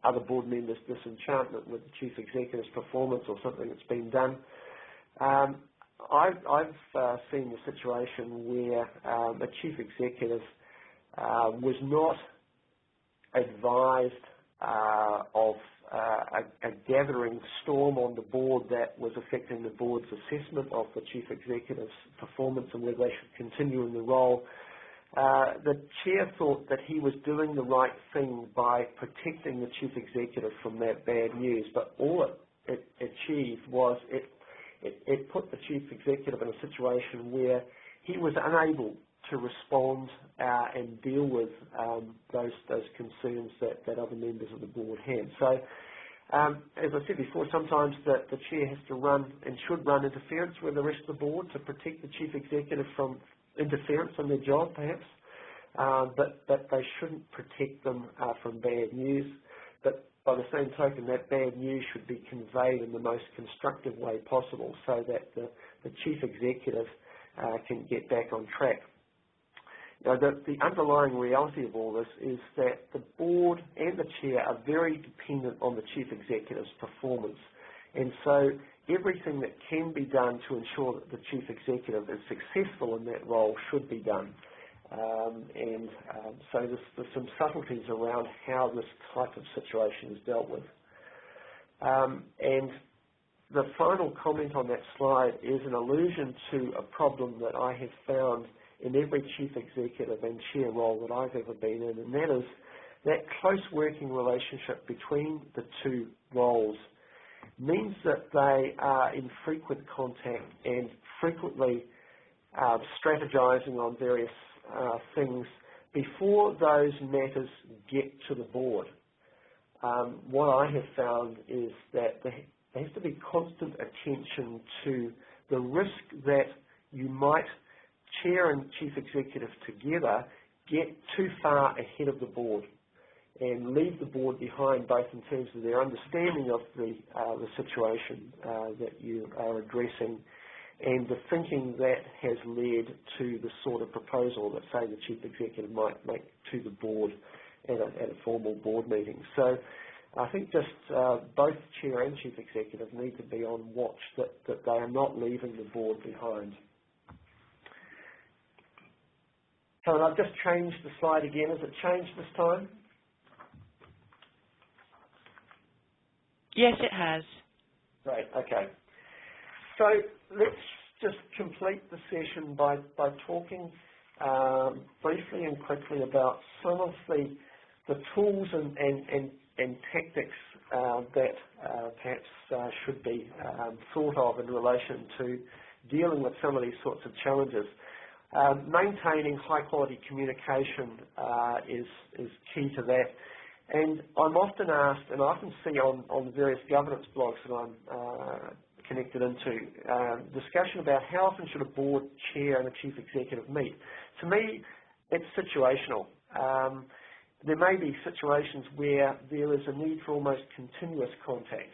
Speaker 2: other board members' disenchantment with the chief executive's performance or something that's been done. I've seen the situation where a chief executive was not advised of a gathering storm on the board that was affecting the board's assessment of the chief executive's performance and whether they should continue in the role. The chair thought that he was doing the right thing by protecting the chief executive from that bad news, but all it achieved was it put the chief executive in a situation where he was unable to respond and deal with those concerns that other members of the board had. So, as I said before, sometimes the chair has to run and should run interference with the rest of the board to protect the chief executive from interference in their job, perhaps, but they shouldn't protect them from bad news. But by the same token, that bad news should be conveyed in the most constructive way possible so that the chief executive can get back on track. Now, the underlying reality of all this is that the board and the chair are very dependent on the chief executive's performance. And so everything that can be done to ensure that the chief executive is successful in that role should be done. So there's some subtleties around how this type of situation is dealt with. And the final comment on that slide is an allusion to a problem that I have found in every chief executive and chair role that I've ever been in, and that is that close working relationship between the two roles means that they are in frequent contact and frequently strategizing on various things before those matters get to the board. What I have found is that there has to be constant attention to the risk that you might chair and chief executive together get too far ahead of the board and leave the board behind, both in terms of their understanding of the situation that you are addressing and the thinking that has led to the sort of proposal that, say, the chief executive might make to the board at a formal board meeting. So I think just both chair and chief executive need to be on watch that they are not leaving the board behind. So I've just changed the slide again. Has it changed this time?
Speaker 1: Yes, it has.
Speaker 2: Great, okay. So let's just complete the session by talking briefly and quickly about some of the tools and tactics that perhaps should be thought of in relation to dealing with some of these sorts of challenges. Maintaining high-quality communication is key to that. And I'm often asked, and I often see on various governance blogs that I'm connected into, discussion about how often should a board chair and a chief executive meet. To me, it's situational. There may be situations where there is a need for almost continuous contact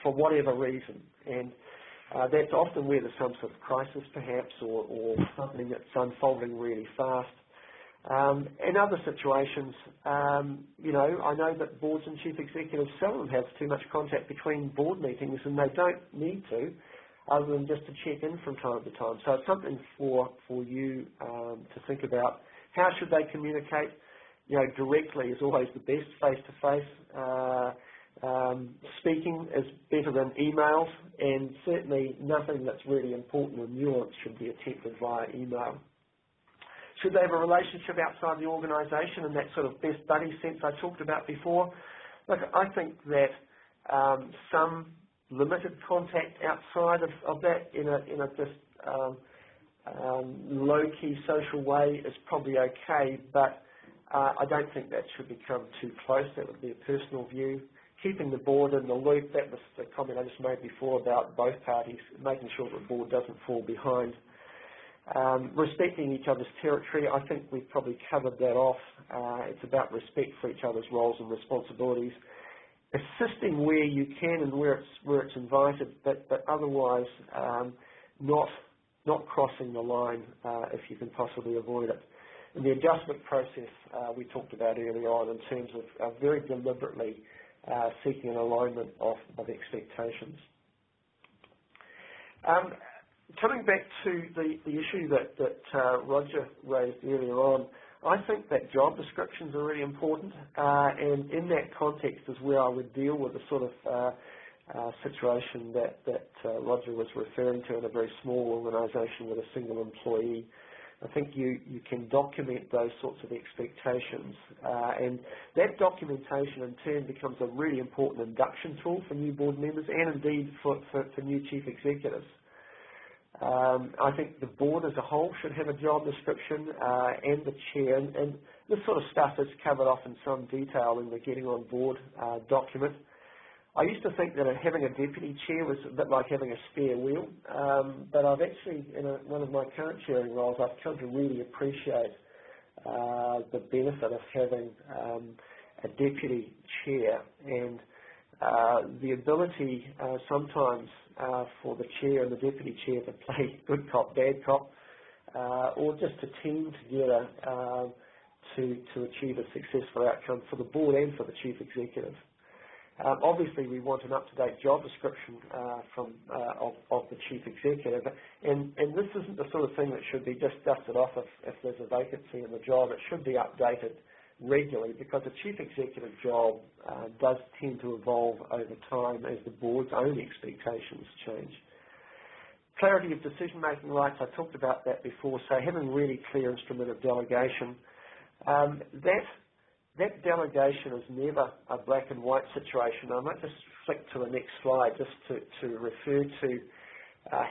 Speaker 2: for whatever reason. And that's often where there's some sort of crisis, perhaps, or something that's unfolding really fast. In other situations, I know that boards and chief executives seldom have too much contact between board meetings, and they don't need to, other than just to check in from time to time. So it's something for you to think about. How should they communicate? Directly is always the best, face-to-face. Speaking is better than emails, and certainly nothing that's really important or nuanced should be attempted via email. Should they have a relationship outside the organisation in that sort of best buddy sense I talked about before? Look, I think that some limited contact outside of that in a just low-key social way is probably okay, but I don't think that should become too close. That would be a personal view. Keeping the board in the loop, that was the comment I just made before about both parties, making sure the board doesn't fall behind. Respecting each other's territory, I think we've probably covered that off. It's about respect for each other's roles and responsibilities. Assisting where you can and where it's invited, but otherwise not crossing the line if you can possibly avoid it. And the adjustment process we talked about earlier on in terms of very deliberately seeking an alignment of expectations. Coming back to the issue that Roger raised earlier on, I think that job descriptions are really important, and in that context is where I would deal with the sort of situation that Roger was referring to in a very small organisation with a single employee. I think you can document those sorts of expectations, and that documentation in turn becomes a really important induction tool for new board members and indeed for new chief executives. I think the board as a whole should have a job description and the chair, and this sort of stuff is covered off in some detail in the Getting on Board document. I used to think that having a deputy chair was a bit like having a spare wheel, but I've actually, in one of my current chairing roles, I've come to really appreciate the benefit of having a deputy chair and the ability sometimes for the chair and the deputy chair to play good cop, bad cop, or just to team together to achieve a successful outcome for the board and for the chief executive. Obviously, we want an up-to-date job description of the chief executive, and this isn't the sort of thing that should be just dusted off if there's a vacancy in the job. It should be updated regularly because a chief executive job does tend to evolve over time as the board's own expectations change. Clarity of decision-making rights, I talked about that before, so having really clear instrument of delegation. That delegation is never a black and white situation. I might just flick to the next slide just to refer to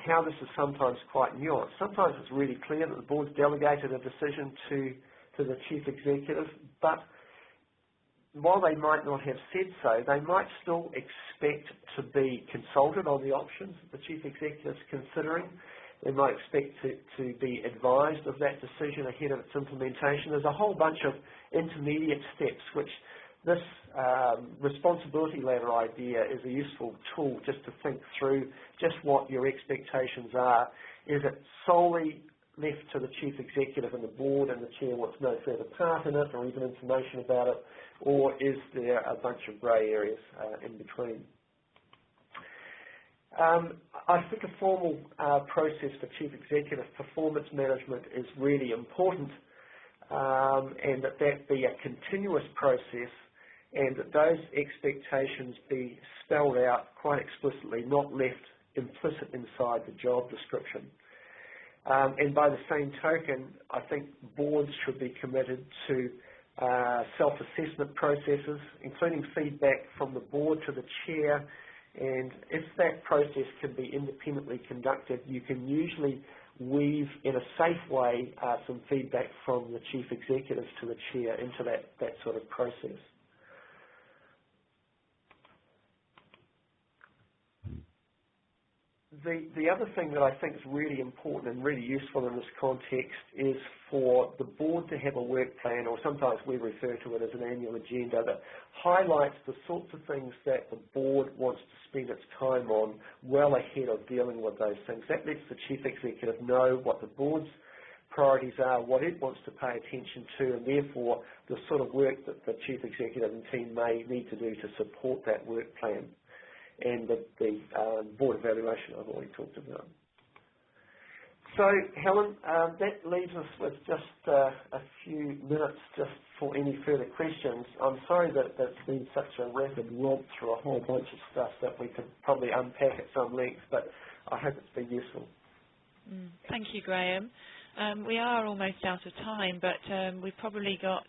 Speaker 2: how this is sometimes quite nuanced. Sometimes it's really clear that the board's delegated a decision to the chief executive, but while they might not have said so, they might still expect to be consulted on the options that the chief executive is considering. They might expect to be advised of that decision ahead of its implementation. There's a whole bunch of intermediate steps which this responsibility ladder idea is a useful tool just to think through just what your expectations are. Is it solely left to the chief executive and the board and the chair wants no further part in it or even information about it, or is there a bunch of grey areas in between? I think a formal process for chief executive performance management is really important, and that be a continuous process and that those expectations be spelled out quite explicitly, not left implicit inside the job description. And by the same token, I think boards should be committed to self-assessment processes, including feedback from the board to the chair. And if that process can be independently conducted, you can usually weave in a safe way some feedback from the chief executive to the chair into that sort of process. The other thing that I think is really important and really useful in this context is for the board to have a work plan, or sometimes we refer to it as an annual agenda, that highlights the sorts of things that the board wants to spend its time on well ahead of dealing with those things. That lets the chief executive know what the board's priorities are, what it wants to pay attention to, and therefore the sort of work that the chief executive and team may need to do to support that work plan. And the board evaluation I've already talked about. So, Helen, that leaves us with just a few minutes just for any further questions. I'm sorry that that's been such a rapid romp through a whole bunch of stuff that we could probably unpack at some length, but I hope it's been useful.
Speaker 1: Thank you, Graham. We are almost out of time, but we've probably got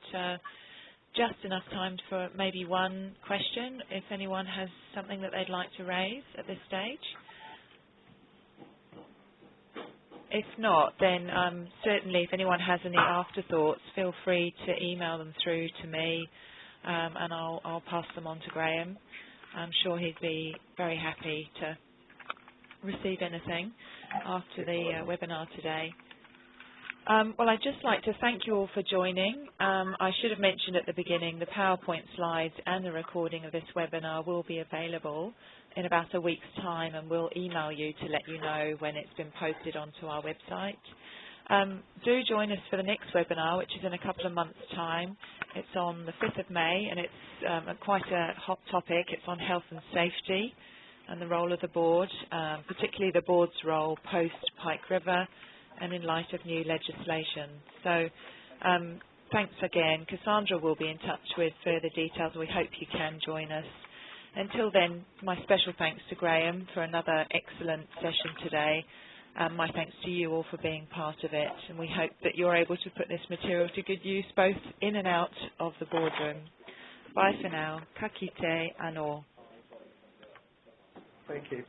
Speaker 1: just enough time for maybe one question, if anyone has something that they'd like to raise at this stage. If not, then certainly if anyone has any afterthoughts, feel free to email them through to me, and I'll pass them on to Graham. I'm sure he'd be very happy to receive anything after the webinar today. Well, I'd just like to thank you all for joining. I should have mentioned at the beginning the PowerPoint slides and the recording of this webinar will be available in about a week's time, and we'll email you to let you know when it's been posted onto our website. Do join us for the next webinar, which is in a couple of months' time. It's on the 5th of May, and it's quite a hot topic. It's on health and safety and the role of the board, particularly the board's role post-Pike River and in light of new legislation. So thanks again. Cassandra will be in touch with further details. We hope you can join us. Until then, my special thanks to Graham for another excellent session today. My thanks to you all for being part of it, and we hope that you're able to put this material to good use both in and out of the boardroom. Bye for now. Ka kite anō.
Speaker 2: Thank you.